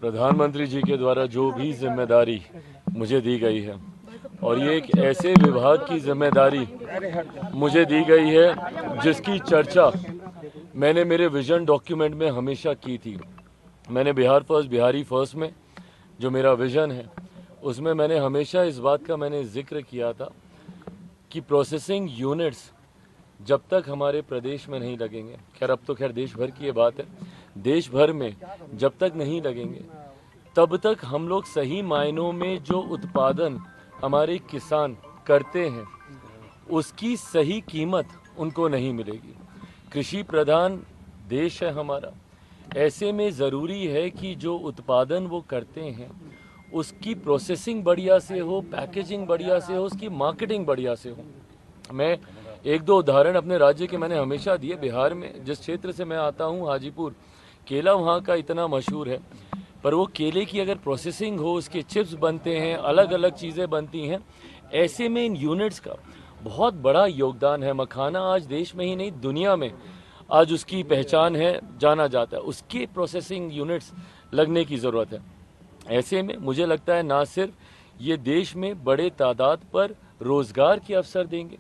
प्रधानमंत्री जी के द्वारा जो भी जिम्मेदारी मुझे दी गई है और ये एक ऐसे विभाग की जिम्मेदारी मुझे दी गई है जिसकी चर्चा मैंने मेरे विजन डॉक्यूमेंट में हमेशा की थी। मैंने बिहार फर्स्ट बिहारी फर्स्ट में जो मेरा विजन है उसमें मैंने हमेशा इस बात का मैंने जिक्र किया था कि प्रोसेसिंग यूनिट्स जब तक हमारे प्रदेश में नहीं लगेंगे, खैर अब तो खैर देश भर की ये बात है, देश भर में जब तक नहीं लगेंगे तब तक हम लोग सही मायनों में जो उत्पादन हमारे किसान करते हैं उसकी सही कीमत उनको नहीं मिलेगी। कृषि प्रधान देश है हमारा, ऐसे में ज़रूरी है कि जो उत्पादन वो करते हैं उसकी प्रोसेसिंग बढ़िया से हो, पैकेजिंग बढ़िया से हो, उसकी मार्केटिंग बढ़िया से हो। मैं एक दो उदाहरण अपने राज्य के मैंने हमेशा दिए। बिहार में जिस क्षेत्र से मैं आता हूँ, हाजीपुर, केला वहाँ का इतना मशहूर है, पर वो केले की अगर प्रोसेसिंग हो, उसके चिप्स बनते हैं, अलग अलग चीज़ें बनती हैं, ऐसे में इन यूनिट्स का बहुत बड़ा योगदान है। मखाना आज देश में ही नहीं दुनिया में आज उसकी पहचान है, जाना जाता है। उसके प्रोसेसिंग यूनिट्स लगने की ज़रूरत है। ऐसे में मुझे लगता है ना सिर्फ ये देश में बड़े तादाद पर रोज़गार के अवसर देंगे,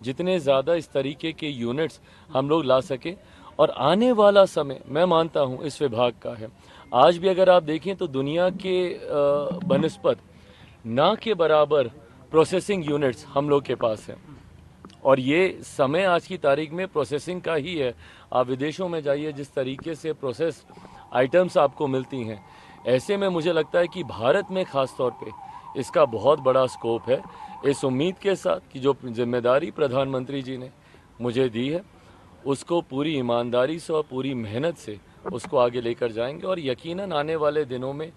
जितने ज़्यादा इस तरीके के यूनिट्स हम लोग ला सकें, और आने वाला समय मैं मानता हूँ इस विभाग का है। आज भी अगर आप देखें तो दुनिया के बनस्पत ना के बराबर प्रोसेसिंग यूनिट्स हम लोग के पास हैं, और ये समय आज की तारीख में प्रोसेसिंग का ही है। आप विदेशों में जाइए, जिस तरीके से प्रोसेस आइटम्स आपको मिलती हैं, ऐसे में मुझे लगता है कि भारत में ख़ास तौर पे इसका बहुत बड़ा स्कोप है। इस उम्मीद के साथ कि जो जिम्मेदारी प्रधानमंत्री जी ने मुझे दी है उसको पूरी ईमानदारी से और पूरी मेहनत से उसको आगे लेकर जाएंगे, और यकीनन आने वाले दिनों में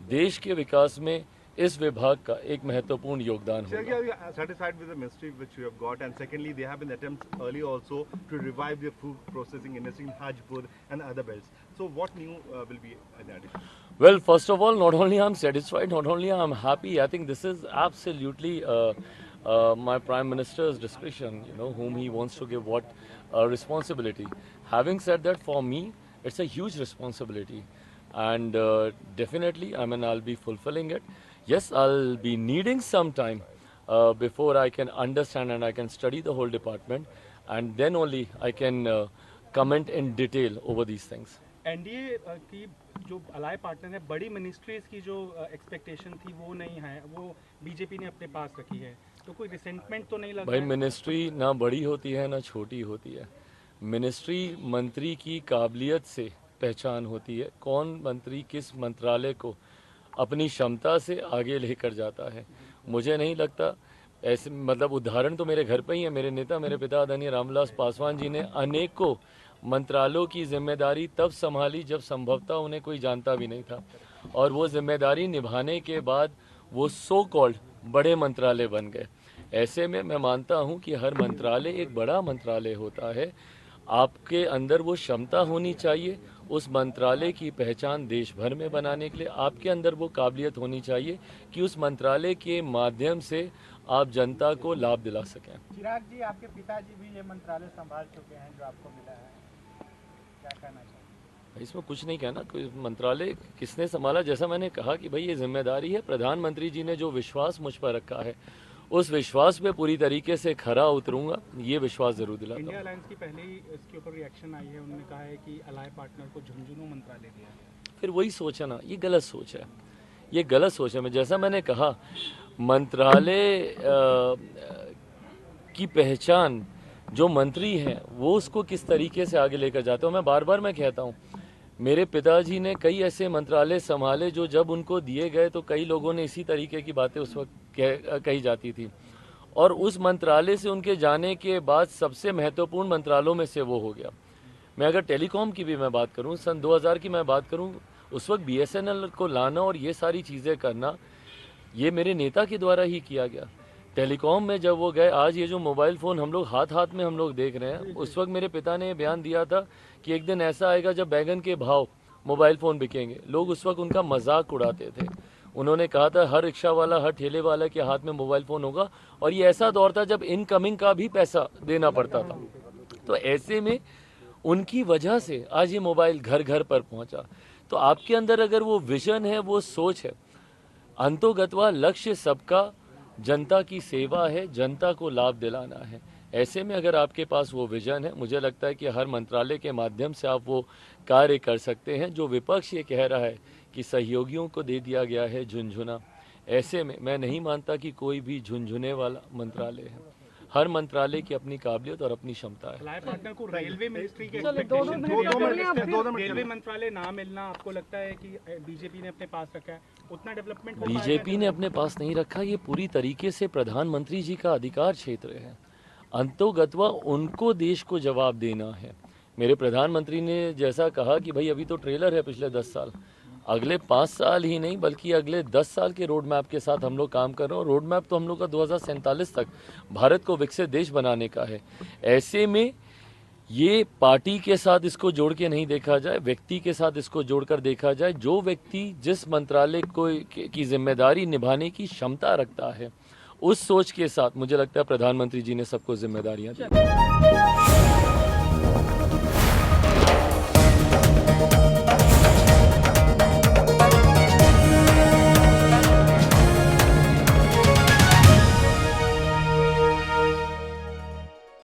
देश के विकास में इस विभाग का एक महत्वपूर्ण योगदान होगा। Sir, are you satisfied with the ministry which you have got? And secondly, there have been attempts earlier also to revive the food processing industry in Hajipur and other belts. So what new will be in addition? Well, first of all, not only I'm satisfied, not only I'm happy, I think this is absolutely my Prime Minister's discretion, whom he wants to give what responsibility. Having said that, for me, it's a huge responsibility. And definitely, I'll be fulfilling it. Yes, I'll be needing some time before I can understand and I can study the whole department, and then only I can comment in detail over these things. NDA की जो अलाय partner है, बड़ी ministries की जो expectation थी वो नहीं है, वो बीजेपी ने अपने पास रखी है, तो कोई रिसेंटमेंट तो नहीं लगा? भाई, मिनिस्ट्री ना बड़ी होती है ना छोटी होती है। मिनिस्ट्री मंत्री की काबिलियत से पहचान होती है, कौन मंत्री किस मंत्रालय को अपनी क्षमता से आगे लेकर जाता है। मुझे नहीं लगता ऐसे, मतलब उदाहरण तो मेरे घर पे ही है। मेरे नेता, मेरे पिता आदरणीय रामविलास पासवान जी ने अनेकों मंत्रालयों की जिम्मेदारी तब संभाली जब संभवतः उन्हें कोई जानता भी नहीं था, और वो जिम्मेदारी निभाने के बाद वो सो कॉल्ड बड़े मंत्रालय बन गए। ऐसे में मैं मानता हूँ कि हर मंत्रालय एक बड़ा मंत्रालय होता है। आपके अंदर वो क्षमता होनी चाहिए उस मंत्रालय की पहचान देश भर में बनाने के लिए। आपके अंदर वो काबिलियत होनी चाहिए कि उस मंत्रालय के माध्यम से आप जनता को लाभ दिला सकें। चिराग जी, आपके पिताजी भी ये मंत्रालय संभाल चुके हैं जो आपको मिला है, क्या कहना चाहिए? इसमें कुछ नहीं कहना, कोई मंत्रालय किसने संभाला। जैसा मैंने कहा कि भाई ये जिम्मेदारी है, प्रधानमंत्री जी ने जो विश्वास मुझ पर रखा है उस विश्वास पे पूरी तरीके से खरा उतरूंगा, ये विश्वास जरूर दिलाता हूं। इंडिया अलायंस की पहले ही इसके ऊपर रिएक्शन आई है, उन्होंने कहा है कि अलाय पार्टनर को झुंझुनू मंत्रालय दिया है। फिर वही सोच है ना, ये गलत सोच है, ये गलत सोच है। जैसा मैंने कहा, मंत्रालय की पहचान जो मंत्री हैं वो उसको किस तरीके से आगे लेकर जाते हो। मैं बार बार मैं कहता हूँ, मेरे पिताजी ने कई ऐसे मंत्रालय संभाले जो जब उनको दिए गए तो कई लोगों ने इसी तरीके की बातें उस वक्त कही जाती थी, और उस मंत्रालय से उनके जाने के बाद सबसे महत्वपूर्ण मंत्रालयों में से वो हो गया। मैं अगर टेलीकॉम की भी मैं बात करूं, सन 2000 की मैं बात करूं, उस वक्त BSNL को लाना और ये सारी चीज़ें करना ये मेरे नेता के द्वारा ही किया गया। टेलीकॉम में जब वो गए, आज ये जो मोबाइल फ़ोन हम लोग हाथ हाथ में हम लोग देख रहे हैं, उस वक्त मेरे पिता ने बयान दिया था कि एक दिन ऐसा आएगा जब बैगन के भाव मोबाइल फ़ोन बिकेंगे। लोग उस वक्त उनका मजाक उड़ाते थे। उन्होंने कहा था हर रिक्शा वाला, हर ठेले वाला के हाथ में मोबाइल फ़ोन होगा, और ये ऐसा दौर था जब इनकमिंग का भी पैसा देना पड़ता था। तो ऐसे में उनकी वजह से आज ये मोबाइल घर घर पर पहुंचा। तो आपके अंदर अगर वो विजन है, वो सोच है, अंतोगत्वा लक्ष्य सबका जनता की सेवा है, जनता को लाभ दिलाना है। ऐसे में अगर आपके पास वो विजन है, मुझे लगता है कि हर मंत्रालय के माध्यम से आप वो कार्य कर सकते हैं। जो विपक्ष ये कह रहा है कि सहयोगियों को दे दिया गया है झुनझुना, ऐसे में मैं नहीं मानता कि कोई भी झुनझुने वाला मंत्रालय है। हर मंत्रालय की अपनी काबिलियत और अपनी क्षमता है। अलाय पार्टनर को रेलवे मिनिस्ट्री के रेलवे मंत्रालय ना मिलना आपको लगता है कि बीजेपी ने अपने पास रखा है, उतना डेवलपमेंट हो पाएगा? बीजेपी ने अपने पास नहीं रखा, ये पूरी तरीके से प्रधानमंत्री जी का अधिकार क्षेत्र है। अंतोगत्वा उनको देश को जवाब देना है। मेरे प्रधानमंत्री ने जैसा कहा कि भाई अभी तो ट्रेलर है पिछले 10 साल, अगले 5 साल ही नहीं बल्कि अगले 10 साल के रोड मैप के साथ हम लोग काम कर रहे हैं। और रोड मैप तो हम लोग का 2047 तक भारत को विकसित देश बनाने का है। ऐसे में ये पार्टी के साथ इसको जोड़ के नहीं देखा जाए, व्यक्ति के साथ इसको जोड़कर देखा जाए। जो व्यक्ति जिस मंत्रालय को की जिम्मेदारी निभाने की क्षमता रखता है, उस सोच के साथ मुझे लगता है प्रधानमंत्री जी ने सबको जिम्मेदारियां दी।